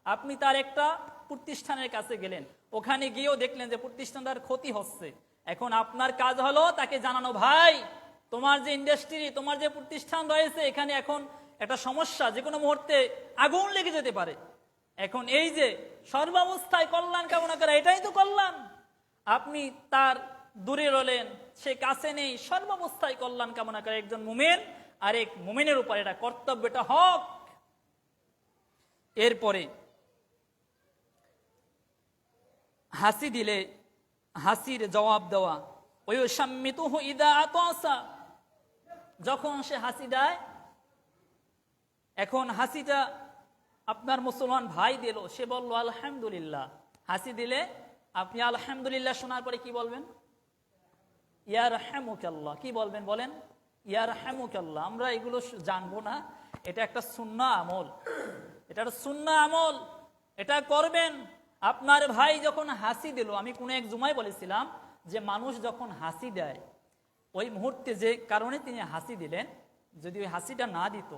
আপনি তার একটা প্রতিষ্ঠানের কাছে গেলেন, ওখানে গিয়েও দেখলেন যে প্রতিষ্ঠানটার ক্ষতি হচ্ছে। এখন আপনার কাজ হলো তাকে জানানো, ভাই তোমার যে ইন্ডাস্ট্রি, তোমার যে প্রতিষ্ঠান রয়েছে, এখানে এখন একটা সমস্যা, যে কোনো মুহূর্তে আগুন লেগে যেতে পারে। এখন এই যে সর্বাবস্থায় কল্যাণ কামনা করা, এটাই তো কল্যাণ। আপনি তার দূরে রলেন, সে কাছে নেই, সর্বাবস্থায় কল্যাণ কামনা করে একজন মুমিন আর এক মুমিনের উপর এটা কর্তব্য, এটা হক। এরপরে হাসি দিলে হাসির জবাব দেওয়া, ওয়ায়ুসাম্মিতুহু ইযা আতাসা, যখন সে হাসি দেয়। এখন হাসিটা আপনার মুসলমান ভাই দিল, সে বলল আলহামদুলিল্লাহ। হাসি দিলে আপনি আলহামদুলিল্লাহ শোনার পরে কি বলবেন? ইয়ারহামুকাল্লাহ। কি বলবেন বলেন? ইয়ারহামুকাল্লাহ। আমরা এগুলো জানবো না, এটা একটা সুন্নাহ আমল, এটা একটা সুন্নাহ আমল, এটা করবেন। আপনার ভাই যখন হাসি দিল, আমি কোনো এক জুমায় বলেছিলাম যে মানুষ যখন হাসি দেয়, ওই মুহূর্তে যে কারণে তিনি হাসি দিলেন, যদি ওই হাসিটা না দিত,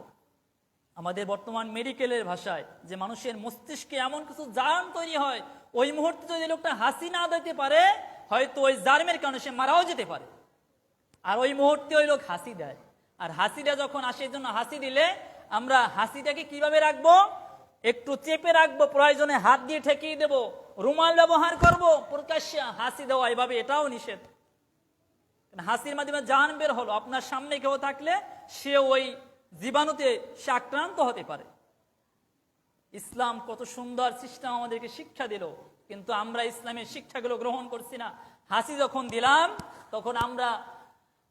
আমাদের বর্তমান মেডিকেলের ভাষায় যে মানুষের মস্তিষ্কে এমন কিছু জার্ম তৈরি হয়, ওই মুহূর্তে যদি লোকটা হাসি না দিতে পারে, হয়তো ওই জার্মের কারণে সে মারাও যেতে পারে। আর ওই মুহূর্তে ওই লোক হাসি দেয়, আর হাসিটা যখন আসে, জন্য হাসি দিলে আমরা হাসিটাকে কিভাবে রাখবো? একটু চেপে রাখবো, প্রয়োজনে হাত দিয়ে ঠেকিয়ে দেবো, রুমাল ব্যবহার করব, প্রকাশ্যে হাসি দেওয়া এভাবে এটাও নিষেধ। হাসির মাধ্যমে জান বের হলো, আপনার সামনে কেউ থাকলে সে ওই জীবাণুতে সে আক্রান্ত হতে পারে। ইসলাম কত সুন্দর সিস্টেম আমাদেরকে শিক্ষা দিল, কিন্তু আমরা ইসলামের শিক্ষাগুলো গ্রহণ করছি না। হাসি যখন দিলাম, তখন আমরা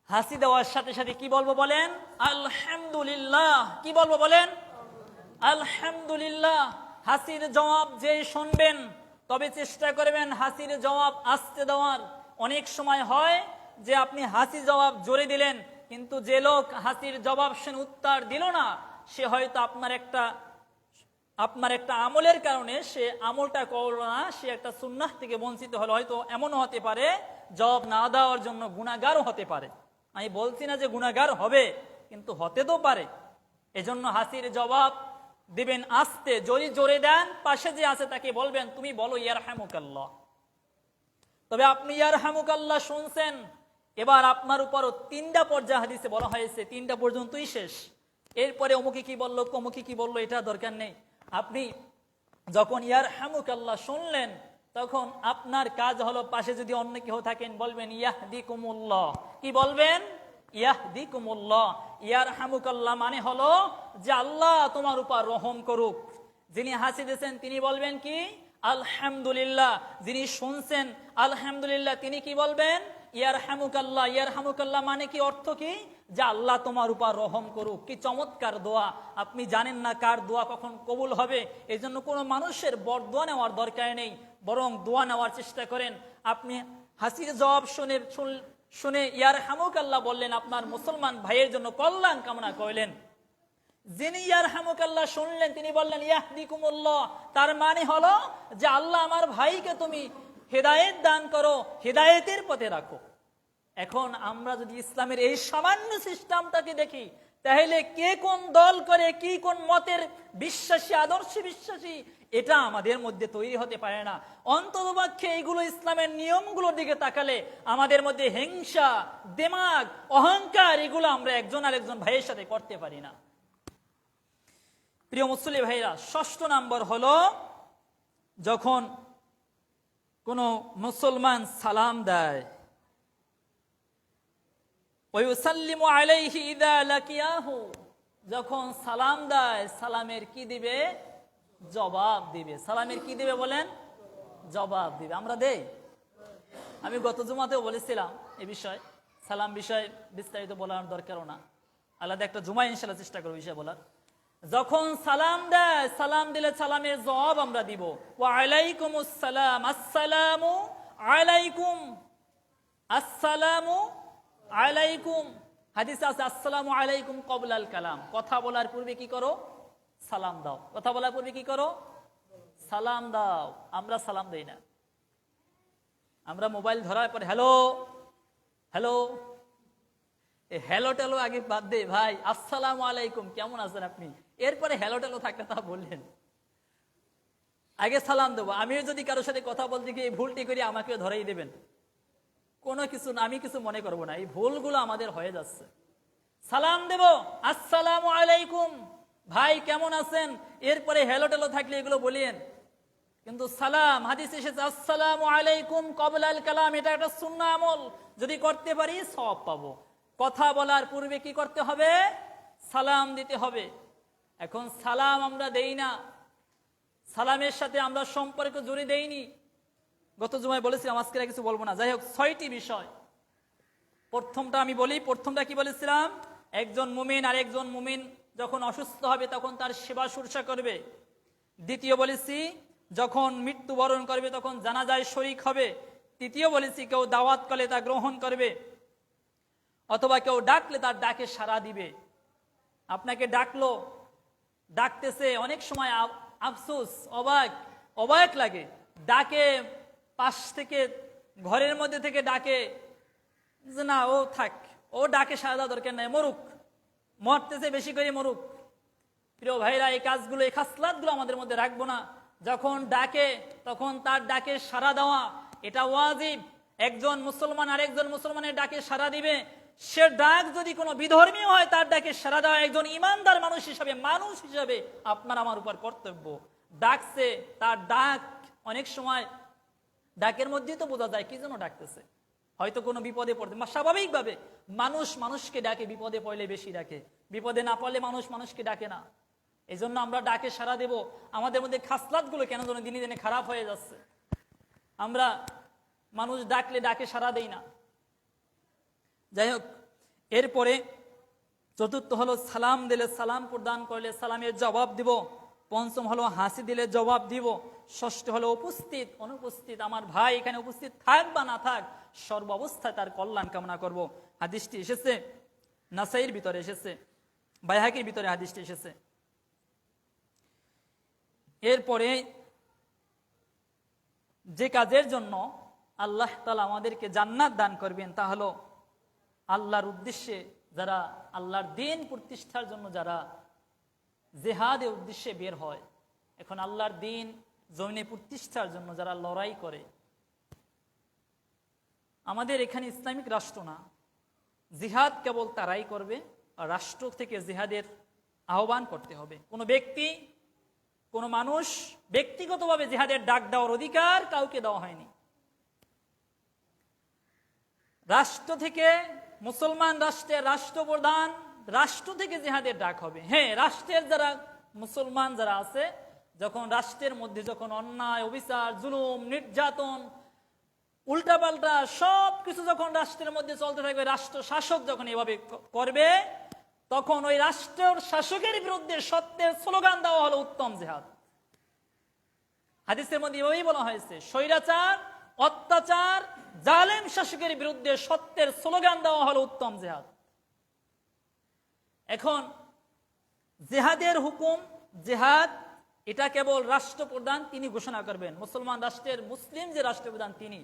হাসি দেওয়ার সাথে সাথে কি বলবো বলেন? আলহামদুলিল্লাহ। কি বলবো বলেন? আলহামদুলিল্লাহ। হাসির জবাব যে শুনবেন, তবে চেষ্টা করবেন হাসির জবাব আস্তে দেওয়ার। অনেক সময় হয় যে আপনি হাসি জবাব জোরে দিলেন, কিন্তু যে লোক হাসির জবাব শুনে উত্তর দিল না, সে হয়তো আপনার একটা আমলের কারণে সে আমলটা করলো না, সে একটা সুন্নাহ থেকে বঞ্চিত হলো। হয়তো এমনও হতে পারে জবাব না দেওয়ার জন্য গুনাহগারও হতে পারে। আমি বলছি না যে গুনাহগার হবে, কিন্তু হতে তো পারে। এজন্য হাসির জবাব দিবেন আস্তে, যদি জোরে দেন, পাশে যে আছে তাকে বলবেন তুমি বলো ইয়ারহামুকাল্লাহ। তবে আপনি ইয়ারহামুকাল্লাহ শুনছেন, এবার আপনার উপরও 3টা পর্যায়ে হাদিসে বলা হয়েছে, 3টা পর্যন্তই শেষ। এরপরে অমুকে কি বললো, অমুকে কি বললো, এটা দরকার নেই। আপনি যখন ইয়ারহামুকাল্লাহ শুনলেন, তখন আপনার কাজ হলো পাশে যদি অন্য কেউ থাকেন বলবেন ইয়াহদিকুমুল্লাহ। কি বলবেন? ইয়াহদিকুমুল্লাহ। ইয়ারহামুকাল্লাহ মানে হলো যে আল্লাহ তোমার উপর রহম করুক। যিনি হাসি দিয়েছেন তিনি বলবেন কি? আলহামদুলিল্লাহ। যিনি শুনছেন আলহামদুলিল্লাহ, তিনি কি বলবেন? ইয়ারহামুকাল্লাহ। ইয়ারহামুকাল্লাহ মানে কি, অর্থ কি? যে আল্লাহ তোমার উপর রহম করুক। কি চমৎকার দোয়া! আপনি জানেন না কার দোয়া কখন কবুল হবে, এই জন্য কোনো মানুষের বরদোয়া নেওয়ার দরকার নেই, বরং দোয়া নেওয়ার চেষ্টা করেন। আপনি হাসির জবাব শুনে ইয়ারহামুকাল্লাহ বললেন, আপনার মুসলমান ভাইয়ের জন্য কল্যাণ কামনা করলেন। যিনি ইয়ারহামুকাল্লাহ শুনলেন তিনি বললেন ইয়াহদিকুমুল্লাহ, তার মানে হলো যে আল্লাহ আমার ভাইকে তুমি হেদায়েত দান করো, হেদায়েতের পথে রাখো। এখন আমরা যদি ইসলামের এই সামান্য সিস্টেমটাকে দেখি, তাহলে কে কোন দল করে, কি কোন মতের বিশ্বাসী, আদর্শে বিশ্বাসী, এটা আমাদের মধ্যে তৈরি হতে পারে না। অন্ততপক্ষে এইগুলো ইসলামের নিয়মগুলোর দিকে তাকালে আমাদের মধ্যে হিংসা, দিমাগ, অহংকার, এগুলো আমরা একজন আরেকজন ভাইয়ের সাথে করতে পারি না। প্রিয় মুসলিম ভাইরা, 6 নম্বর হলো যখন কোন মুসলমান সালাম দেয়, ওয়ায়ুসাল্লিমু আলাইহি ইযা লাকিয়াহু, যখন সালাম দেয় সালামের কি দিবে? জবাব দিবে। সালামের কি দিবে বলেন? জবাব দিবে। আমরা দেই? আমি গত জুমাতেও বলেছিলাম এই বিষয়, সালাম বিষয় বিস্তারিত বলার দরকারও না, আলাদা একটা জুমায় ইনশাআল্লাহ চেষ্টা করব বিষয় বলার। যখন সালাম দেয়, সালাম দিলে সালামের জবাব আমরা দিব। ওয়া আলাইকুমুস সালাম, আসসালামু আলাইকুম, আসসালামু আলাইকুম। হাদিসে আছে আসসালামু আলাইকুম ক্বাবলাল কালাম, কথা বলার পূর্বে কি করো? সালাম দাও। কথা বলার পূর্বে কি করো? সালাম দাও। আমরা সালাম দেই না, আমরা মোবাইল ধরার পরে হ্যালো হ্যালো হ্যালো টেলো আগে বাদ দে ভাই, আসসালামু আলাইকুম, কেমন আছেন আপনি, এরপরে হ্যালো টেলো থাকলে তা বললেন। আগে সালাম দেবো। আমিও যদি কারোর সাথে কথা বলতে গিয়ে ভুলটি করি, আমাকেও ধরেই দেবেন, কোনো কিছু আমি কিছু মনে করবো না। এই ভুলগুলো আমাদের হয়ে যাচ্ছে। সালাম দেব, আসসালামু আলাইকুম, ভাই কেমন আছেন, এরপরে হ্যালো টেলো থাকলে এগুলো বলিয়েন। কিন্তু সালাম, হাদিস এসেছে আসসালামু আলাইকুম কবলাল কালাম, এটা একটা সুন্নাহ আমল, যদি করতে পারি সওয়াব পাবো। কথা বলার পূর্বে কি করতে হবে? সালাম দিতে হবে। এখন সালাম আমরা দেই না, সালামের সাথে আমরা সম্পর্ক জুড়ে দেইনি। গত জুমায় বলেছিলাম, আজকে আর কিছু বলবো না। যাই হোক, 6টি বিষয়। প্রথমটা আমি বলি। প্রথমটা কি বলেছিলাম? একজন মুমিন আর একজন মুমিন যখন অসুস্থ হবে তখন তার সেবা শুশ্রূষা করবে। দ্বিতীয় বলেছি, যখন মৃত্যুবরণ করবে তখন জানাজায় শরীক হবে। তৃতীয় বলেছি, কেউ দাওয়াত করলে তা গ্রহণ করবে, অথবা কেউ ডাকলে তার ডাকে সাড়া দিবে। আপনাকে ডাকলো, ডাকতেছে, অনেক সময় আফসোস, অবাক লাগে, ডাকে পাশ থেকে, ঘরের মধ্যে থেকে ডাকে যে না ও থাক, ও ডাকে সাড়া দেওয়া দরকার নাই, মরুক, মরতেছে বেশি করে মরুক। প্রিয় ভাইরা, এই কাজগুলো, এই খাসলাতগুলো আমাদের মধ্যে রাখবো না। যখন ডাকে তখন তার ডাকে সাড়া দেওয়া, এটা ওয়াজিব। একজন মুসলমান আরেকজন মুসলমানের ডাকে সাড়া দিবে। সে ডাক যদি কোনো বিধর্মী হয়, তার ডাকে সাড়া দেওয়া একজন ইমানদার মানুষ হিসাবে আপনার আমার উপর কর্তব্য। ডাকছে, তার ডাক, অনেক সময় ডাকের মধ্যেই তো বোঝা যায় কি জন্য ডাকতেছে। হয়তো কোনো বিপদে পড়তে, স্বাভাবিকভাবে মানুষ মানুষকে ডাকে, বিপদে পড়লে বেশি ডাকে, বিপদে না পড়লে মানুষ মানুষকে ডাকে না। এই জন্য আমরা ডাকে সাড়া দেব। আমাদের মধ্যে খাসলাতগুলো কেন যেন দিনে দিনে খারাপ হয়ে যাচ্ছে। আমরা মানুষ ডাকলে ডাকে সাড়া দেই না। যাই হোক, এরপরে চতুর্থ হলো সালাম দিলে, সালাম প্রদান করলে সালামের জবাব দিব। পঞ্চম হলো হাসি দিলে জবাব দিব। ষষ্ঠ হলো উপস্থিত অনুপস্থিত, আমার ভাই এখানে উপস্থিত থাক বা না থাক, সর্বাবস্থায় তার কল্যাণ কামনা করব। হাদিসটি এসেছে নাসাইর ভিতরে, এসেছে বাইহাকির ভিতরে হাদিসটি এসেছে। এরপরে যে কাজের জন্য আল্লাহ তাআলা আমাদেরকে জান্নাত দান করবেন তা হলো আল্লাহর উদ্দেশ্যে যারা, আল্লাহর দ্বীন প্রতিষ্ঠার জন্য যারা জিহাদের উদ্দেশ্যে বের হয়। এখন আল্লাহর দ্বীন জমিনে প্রতিষ্ঠার জন্য যারা লড়াই করে, আমাদের এখানে ইসলামিক রাষ্ট্র না, জিহাদ কেবল তারাই করবে, আর রাষ্ট্র থেকে জিহাদের আহ্বান করতে হবে। কোনো ব্যক্তি, কোনো মানুষ ব্যক্তিগতভাবে জিহাদের ডাক দেওয়ার অধিকার কাউকে দেওয়া হয়নি। রাষ্ট্র থেকে, মুসলমান রাষ্ট্রের রাষ্ট্রপ্রধান, রাষ্ট্র থেকে জিহাদের ডাক হবে। হ্যাঁ, রাষ্ট্রের যারা মুসলমান যারা আছে, যখন রাষ্ট্রের মধ্যে যখন অন্যায়, অবিচার, জুলুম, নির্যাতন, উল্টাপাল্টা সব কিছু যখন রাষ্ট্রের মধ্যে চলতে থাকবে, রাষ্ট্র শাসক যখন এভাবে করবে, তখন ওই রাষ্ট্রের শাসকের বিরুদ্ধে সত্যের স্লোগান দেওয়া হলো উত্তম জিহাদ। হাদিসের মধ্যে এভাবেই বলা হয়েছে, স্বৈরাচার, অত্যাচার, জালেম শাসকের বিরুদ্ধে সত্যের স্লোগান দেওয়া হলো উত্তম জিহাদ। এখন জিহাদের হুকুম, জিহাদ এটা কেবল রাষ্ট্রপ্রধান তিনি ঘোষণা করবেন। মুসলমান রাষ্ট্রের, মুসলিম যে রাষ্ট্রপ্রধান তিনি,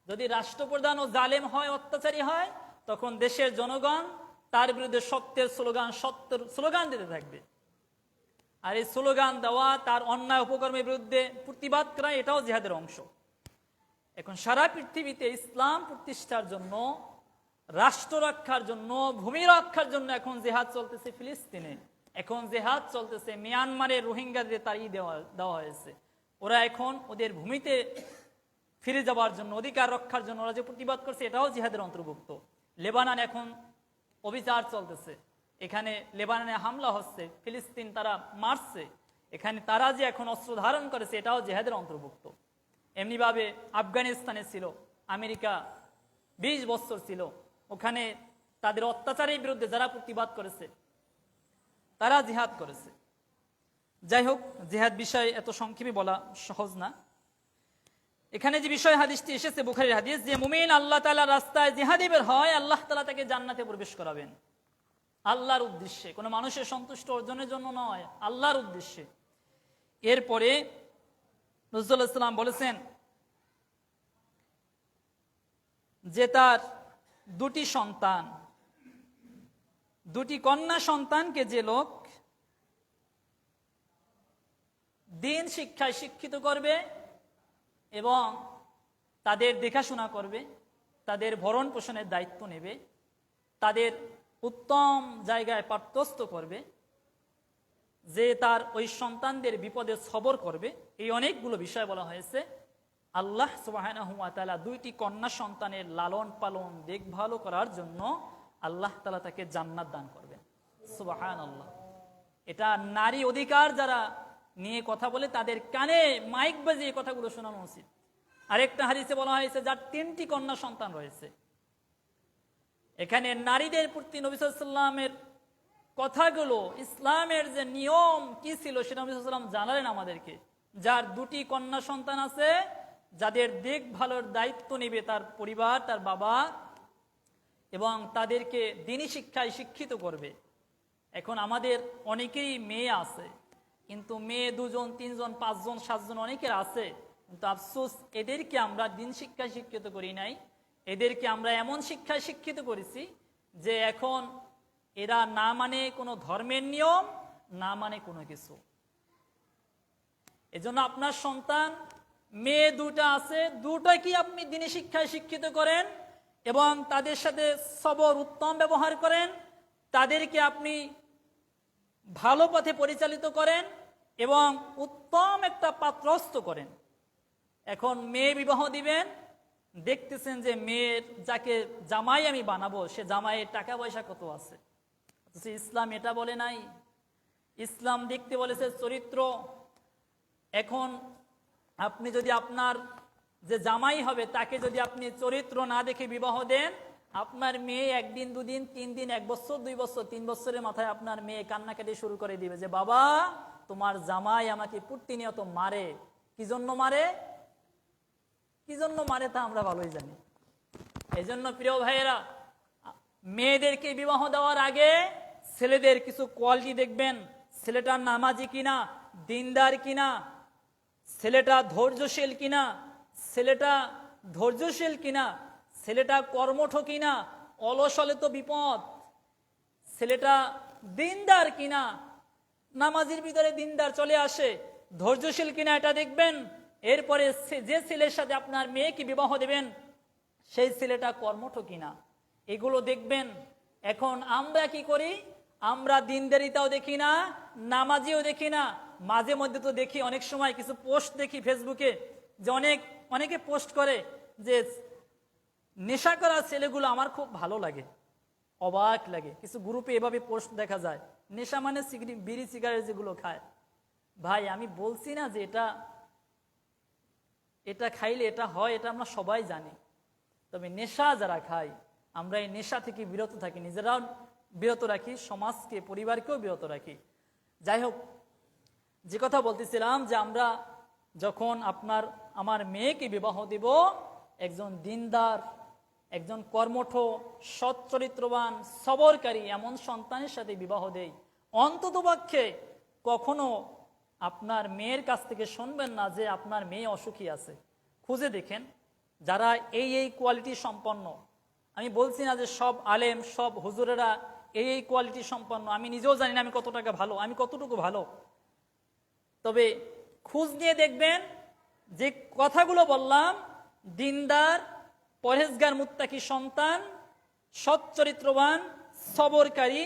যদি রাষ্ট্রপ্রধান ও জালেম হয়, অত্যাচারী হয়, তখন দেশের জনগণ তার বিরুদ্ধে সত্যের স্লোগান দিতে থাকবে। আর এই স্লোগান দেওয়া, তার অন্যায় উপকর্মের বিরুদ্ধে প্রতিবাদ করা, এটাও জিহাদের অংশ। এখন সারা পৃথিবীতে ইসলাম প্রতিষ্ঠার জন্য, রাষ্ট্র রক্ষার জন্য, ভূমি রক্ষার জন্য এখন জিহাদ চলতেছে ফিলিস্তিনে, এখন জিহাদ চলতেছে মিয়ানমারের রোহিঙ্গাদের তাড়িয়ে দেওয়া হয়েছে। ওরা এখন ওদের ভূমিতে ফিরে যাওয়ার জন্য, অধিকার রক্ষার জন্য ওরা যে প্রতিবাদ করছে, এটাও জিহাদের অন্তর্ভুক্ত। লেবানন এখন অবিচার চলতেছে, এখানে লেবাননে হামলা হচ্ছে, ফিলিস্তিন তারা মারছে, এখানে তারা যে এখন অস্ত্র ধারণ করেছে, এটাও জিহাদের অন্তর্ভুক্ত। এমনিভাবে আফগানিস্তানে ছিল, আমেরিকা 20 বছর ছিল, ওখানে তাদের অত্যাচারের বিরুদ্ধে যারা প্রতিবাদ করেছে তারা জিহাদ করেছে। যাই হোক, জিহাদ বিষয় এত সংক্ষেপে বলা সহজ না। এখানে যে বিষয় হাদিসটি এসেছে, বুখারীর হাদিস, যে মুমিন আল্লাহ তাআলার রাস্তায় জিহাদে বের হয়, আল্লাহ তাআলা তাকে জান্নাতে প্রবেশ করাবেন, আল্লাহর উদ্দেশ্যে, কোনো মানুষের সন্তুষ্ট অর্জনের জন্য নয়, আল্লাহর উদ্দেশ্যে। এরপরে নবী সাল্লাল্লাহু আলাইহি ওয়াসাল্লাম বলেছেন যে তার 2টি সন্তান দুটি কন্যা সন্তানকে যে লোক দিন শিক্ষায় শিক্ষিত করবে এবং তাদের দেখাশোনা করবে, তাদের ভরণ পোষণের দায়িত্ব নেবে, তাদের উত্তম জায়গায় পাঠ্যস্থ করবে, যে তার ওই সন্তানদের বিপদে সবর করবে, এই অনেকগুলো বিষয় বলা হয়েছে। আল্লাহ সুবহানাহু ওয়া তাআলা দুইটি কন্যা সন্তানের লালন পালন দেখভাল করার জন্য আল্লাহ তাআলা তাকে জান্নাত দান করবেন। সুবহানাল্লাহ। এটা নারী অধিকার যারা নিয়ে কথা বলে তাদের কানে মাইক বাজিয়ে কথাগুলো শোনানো উচিত। আরেকটা হাদিসে বলা হয়েছে যার 3টি কন্যা সন্তান রয়েছে, এখানে নারীদের প্রতি নবী সাল্লাল্লাহু আলাইহি ওয়াসাল্লামের কথাগুলো, ইসলামের যে নিয়ম কি ছিল সেটা নবী সাল্লাল্লাহু আলাইহি ওয়াসাল্লাম জানালেন আমাদেরকে। যার 2টি কন্যা সন্তান আছে, যাদের দেখভালের দায়িত্ব নেবে তার পরিবার, তার বাবা, এবং তাদেরকে দ্বীনি শিক্ষায় শিক্ষিত করবে। এখন আমাদের অনেকেরই মেয়ে আছে, কিন্তু মেয়ে 2 জন 3 জন 5 জন 7 জন অনেকের আছে, কিন্তু আফসোস এদেরকে আমরা দ্বীন শিক্ষায় শিক্ষিত করি নাই। এদেরকে আমরা এমন শিক্ষায় শিক্ষিত করেছি যে এখন এরা না মানে কোনো ধর্মের নিয়ম, না মানে কোনো কিছু। এজন্য আপনার সন্তান মেয়ে 2টা আছে, 2টা কি আপনি দ্বীনি শিক্ষায় শিক্ষিত করেন এবং তাদের সাথে সবর উত্তম ব্যবহার করেন, তাদেরকে আপনি ভালো পথে পরিচালিত করেন এবং উত্তম একটা পাত্রস্থ করেন। এখন মেয়ে বিবাহ দিবেন, দেখতেছেন যে মেয়ের যাকে জামাই আমি বানাবো সে জামাইয়ের টাকা পয়সা কত আছে। ইসলাম এটা বলে নাই। ইসলাম দেখতে বলেছে চরিত্র। এখন আপনি যদি আপনার যে জামাই হবে তাকে যদি আপনি চরিত্র না দেখে বিবাহ দেন, আপনার মেয়ে 1 দিন 2 দিন 3 দিন 1 বছর 2 বছর 3 বছরের মাথায় আপনার মেয়ে কান্নাকাটি শুরু করে দিবে যে বাবা তোমার জামাই আমাকে প্রতিনিয়ত মারে। কি জন্য মারে? কি জন্য মারে তা আমরা ভালোই জানি। এই জন্য প্রিয় ভাইয়েরা, মেয়েদেরকে বিবাহ দেওয়ার আগে ছেলেদের কিছু কোয়ালিটি দেখবেন। ছেলেটা নামাজি কিনা, দিনদার কিনা, ছেলেটা ধৈর্যশীল কিনা, ছেলেটা কর্মঠ কিনা, অলস হলে তো বিপদ। ছেলেটা দিনদার কিনা, নামাজির ভিতরে দিনদার চলে আসে, ধৈর্যশীল কিনা এটা দেখবেন। এরপরে যে ছেলের সাথে আপনার মেয়েকে বিবাহ দেবেন সেই ছেলেটা কর্মঠ কিনা, এগুলো দেখবেন। এখন আমরা কি করি? আমরা দিনদারিতাও দেখি না, নামাজিও দেখি না। মাঝে মধ্যে তো দেখি, অনেক সময় কিছু পোস্ট দেখি ফেসবুকে যে অনেকে পোস্ট করে যে নেশা করা ছেলেগুলো আমার খুব ভালো লাগে, অবাক লাগে। কিছু গ্রুপে এভাবে পোস্ট দেখা যায়, নেশা মানে বিড়ি সিগারেট যেগুলো খায়। ভাই আমি বলছি না যে এটা খাইলে এটা হয়, এটা আমরা সবাই জানি। তবে নেশা যারা খায়, আমরা এই নেশা থেকে বিরত থাকি, নিজেরাও বিরত রাখি, সমাজকে পরিবারকেও বিরত রাখি। যাই হোক, যে কথা বলতেছিলাম যে আমরা যখন আমার মেয়েকে বিবাহ দিব, একজন দিনদার, একজন কর্মঠ, সৎ চরিত্রবান, সবরকারী এমন সন্তানের সাথে বিবাহ দেই। অন্ততপক্ষে কখনো আপনার মেয়ের কাছ থেকে শুনবেন না যে আপনার মেয়ে অসুখী আছে। খুঁজে দেখেন যারা এই কোয়ালিটি সম্পন্ন। আমি বলছি না যে সব আলেম, সব হুজুরেরা এই কোয়ালিটি সম্পন্ন। আমি নিজেও জানি না আমি কতটুকু ভালো। তবে খোঁজ নিয়ে দেখবেন যে কথাগুলো বললাম, দিনদার, পরহেজগার, মুত্তাকি সন্তান, সৎ চরিত্রবান, সবরকারী,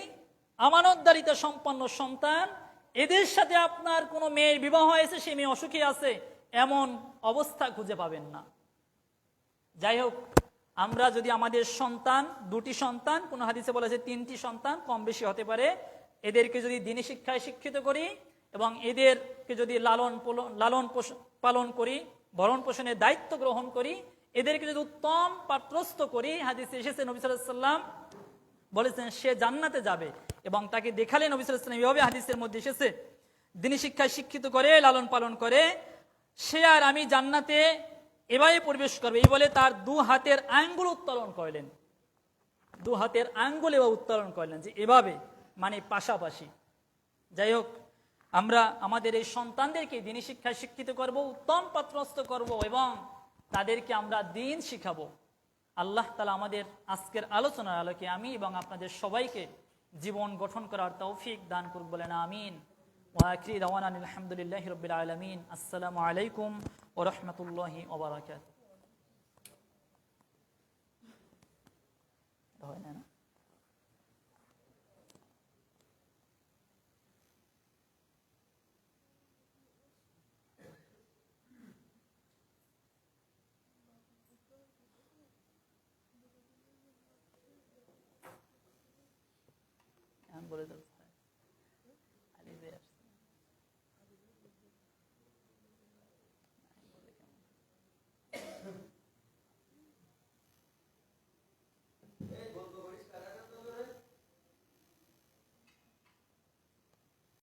আমানতদারিতা সম্পন্ন সন্তান, এদের সাথে আপনার কোনো মেয়ের বিবাহ হয়েছে, সে মেয়ে অসুখী আছে, এমন অবস্থা খুঁজে পাবেন না। যাই হোক, আমরা যদি আমাদের সন্তান, 2টি সন্তান, কোন হাদিসে বলা আছে 3টি সন্তান, কম বেশি হতে পারে, এদেরকে যদি দ্বীনি শিক্ষায় শিক্ষিত করি এবং এদেরকে যদি লালন পালন করি, ভরণ পোষণের দায়িত্ব গ্রহণ করি, এদেরকে যদি উত্তম পাত্রস্থ করি, হাদিসে এসেছে নবী সাল্লাল্লাহু আলাইহি ওয়াসাল্লাম বলেছেন সে জান্নাতে যাবে। এবং তাকে দেখালে নবী সাল্লাল্লাহু আলাইহি ওয়াসাল্লাম এভাবে হাদিসের মধ্যে এসেছে, দ্বীনি শিক্ষায় শিক্ষিত করে লালন পালন করে সে আর আমি জান্নাতে এভাবে প্রবেশ করবে। এই বলে তার 2 হাতের আঙ্গুল উত্তোলন করলেন, 2 হাতের আঙ্গুল এভাবে উত্তোলন করলেন, যে এভাবে মানে পাশাপাশি। যাই হোক, আমরা আমাদের এই সন্তানদেরকে দ্বীনি শিক্ষায় শিক্ষিত করব, উত্তম পাত্রস্থ করব এবং তাদেরকে আমরা দ্বীন শিখাবো। আল্লাহ তাআলা আমাদের আজকের আলোচনার আলোকে আমি এবং আপনাদের সবাইকে জীবন গঠন করার তৌফিক দান করুক, বলেন আমিন। ওয়া আখিরি দাওয়ানা আলহামদুলিল্লাহি রাব্বিল আলামিন। আসসালামু আলাইকুম ওয়া রাহমাতুল্লাহি ওয়া বারাকাতুহু। বলে দাও।